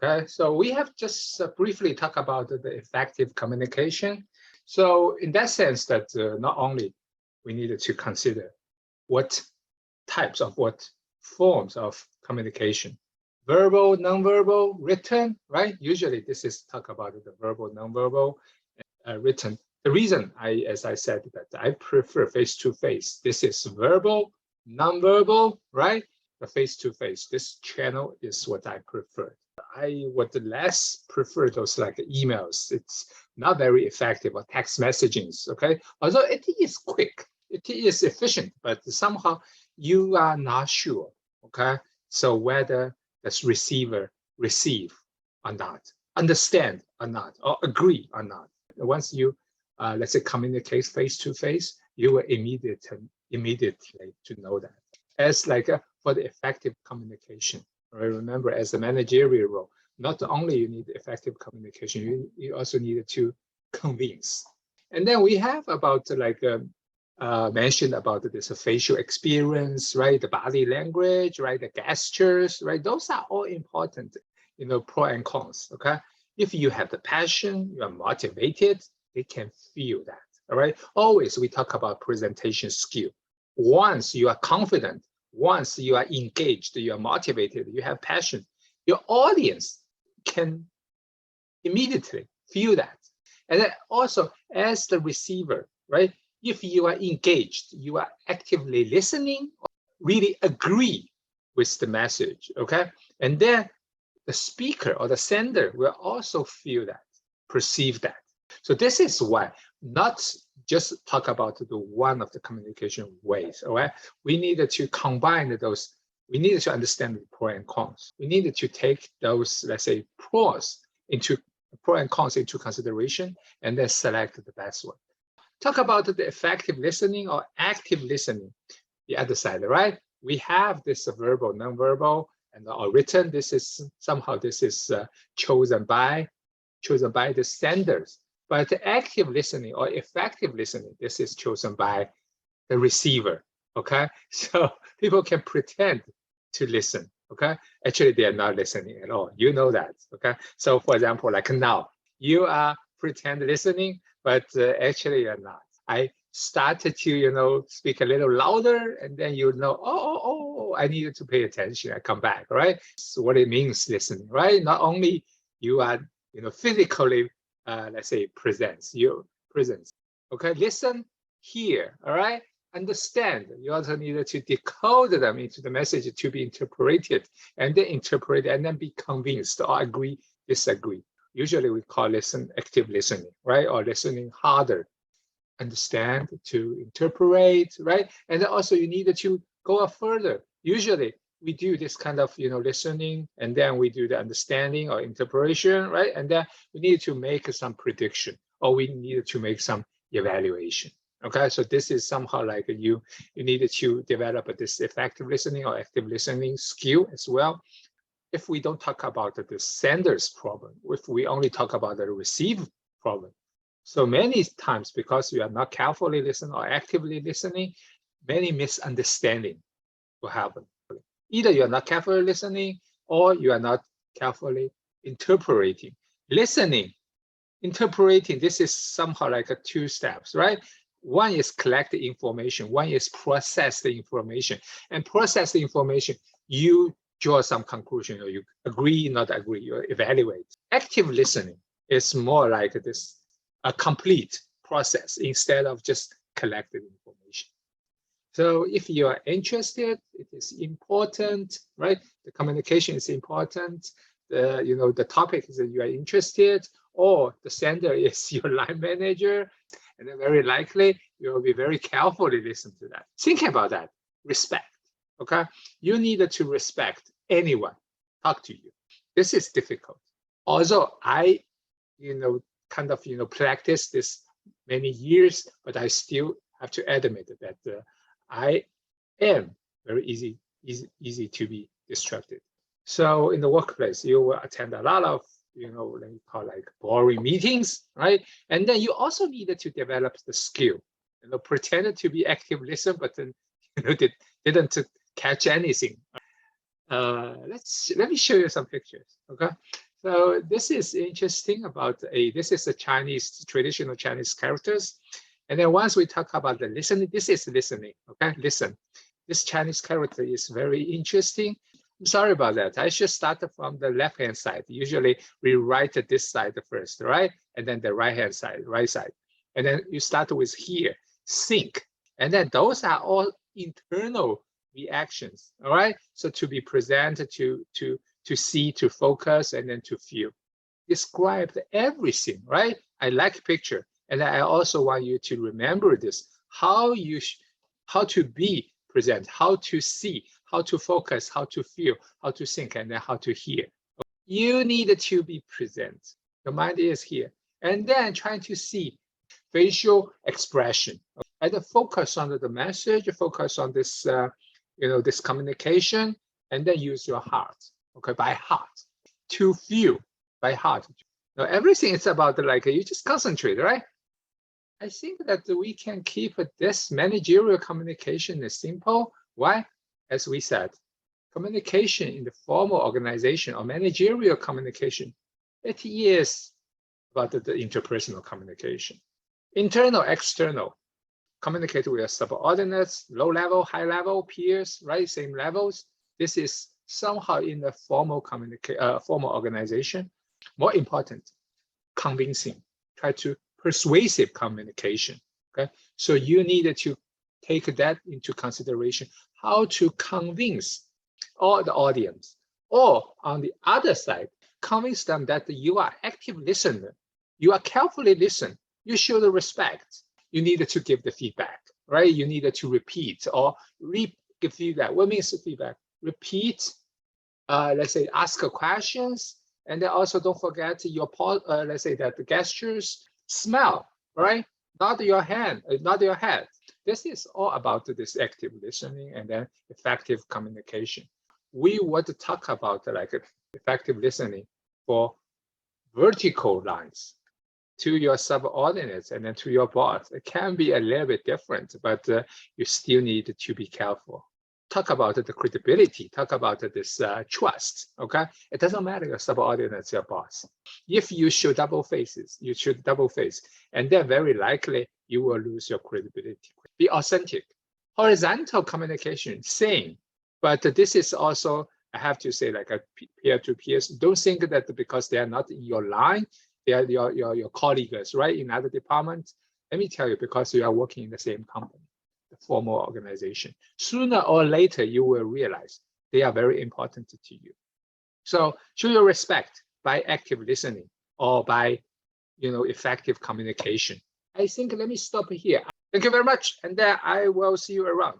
Okay, so we have just briefly talked about the effective communication. So in that sense that not only we needed to consider what types of what forms of communication, verbal, nonverbal, written, right? Usually this is talk about the verbal, nonverbal, written. The reason as I said, that I prefer face-to-face. This is verbal, nonverbal, right? The face-to-face. This channel is what I prefer. I would less prefer those like emails. It's not very effective, or text messagings, okay? Although it is quick, it is efficient, but somehow you are not sure, okay? So whether this receiver receive or not, understand or not, or agree or not. Once you, let's say, communicate face-to-face, you will immediately to know that. As like for the effective communication, right? Remember, as a managerial role, not only you need effective communication, you also need to convince. And then we have about like mentioned about this facial experience, right? The body language, right? The gestures, right? Those are all important, pro and cons, okay? If you have the passion, you are motivated, they can feel that, all right? Always we talk about presentation skill. Once you are confident, once you are engaged, you are motivated, you have passion, your audience can immediately feel that. And then also as the receiver, right? If you are engaged, you are actively listening, really agree with the message, okay? And then the speaker or the sender will also feel that, perceive that. So this is why not just talk about the one of the communication ways, all right? We needed to combine those. We needed to understand the pros and cons. We needed to take those, let's say, pros and cons into consideration, and then select the best one. Talk about the effective listening or active listening, the other side, right? We have this verbal, nonverbal, and or written. This is somehow chosen by the senders. But the active listening or effective listening, this is chosen by the receiver, okay? So people can pretend to listen, okay? Actually, they are not listening at all. You know that, okay? So for example, like now, you are pretend listening, but actually you're not. I started to, speak a little louder, and then oh, I needed to pay attention. I come back, right? So what it means listening, right? Not only you are, physically, let's say, your presence. Okay, listen, hear, all right? Understand. You also needed to decode them into the message to be interpreted, and then interpret, and then be convinced or agree, disagree. Usually we call active listening, right? Or listening harder. Understand to interpret, right? And then also you needed to go further. Usually we do this kind of listening, and then we do the understanding or interpretation, right? And then we need to make some prediction, or we needed to make some evaluation. Okay, so this is somehow like you needed to develop this effective listening or active listening skill as well. If we don't talk about the sender's problem, if we only talk about the receive problem, so many times, because we are not carefully listening or actively listening, many misunderstandings will happen. Either you are not carefully listening, or you are not carefully interpreting. Listening, interpreting, this is somehow like two steps, right? One is collect the information, one is process the information. And process the information, you draw some conclusion, or you agree, not agree, you evaluate. Active listening is more like this, a complete process instead of just collecting information. So if you are interested, it is important, right? The communication is important. The topic is that you are interested, or the sender is your line manager, and then very likely you will be very carefully listen to that. Think about that. Respect. Okay, you need to respect anyone talk to you. This is difficult. Although I, kind of practice this many years, but I still have to admit that I am very easy to be distracted. So in the workplace, you will attend a lot of let me call like boring meetings, right? And then you also needed to develop the skill, pretended to be active listen, but then didn't catch anything. Let me show you some pictures. Okay, So this is interesting about this is a Chinese, traditional Chinese characters. And then once we talk about the listening, this is listening, okay? Listen. This Chinese character is very interesting. I'm sorry about that. I should start from the left-hand side. Usually we write this side first, right? And then the right-hand side, right side. And then you start with here, think. And then those are all internal reactions, all right? So to be present, to see, to focus, and then to feel. Described everything, right? I like picture. And I also want you to remember this, how to be present, how to see, how to focus, how to feel, how to think, and then how to hear. You need to be present. Your mind is here. And then trying to see facial expression. And focus on the message, focus on this, this communication, and then use your heart, okay, by heart, to feel by heart. Now, everything is about like, you just concentrate, right? I think that we can keep this managerial communication as simple. Why? As we said, communication in the formal organization or managerial communication, it is about the interpersonal communication. Internal, external, communicate with your subordinates, low level, high level, peers, right? Same levels. This is somehow in the formal formal organization. More important, convincing, try to persuasive communication, okay? So you need to take that into consideration, how to convince all the audience, or on the other side, convince them that you are active listener, you are carefully listen, you show the respect, you need to give the feedback, right? You need to repeat or give feedback. What means feedback? Repeat, let's say, ask questions, and then also don't forget your, let's say that the gestures, smell, right? Nod your hand, nod your head. This is all about this active listening and then effective communication. We want to talk about like effective listening for vertical lines to your subordinates and then to your boss. It can be a little bit different, but you still need to be careful. Talk about the credibility, talk about this trust, okay? It doesn't matter your subordinates, your boss. If you show double faces, you should double face, and then very likely you will lose your credibility. Be authentic. Horizontal communication, same, but this is also, I have to say, like a peer-to-peers. Don't think that because they are not in your line, they are your colleagues, right, in other departments. Let me tell you, because you are working in the same company, the formal organization. Sooner or later, you will realize they are very important to you. So show your respect by active listening or by, effective communication. I think let me stop here. Thank you very much, and then I will see you around.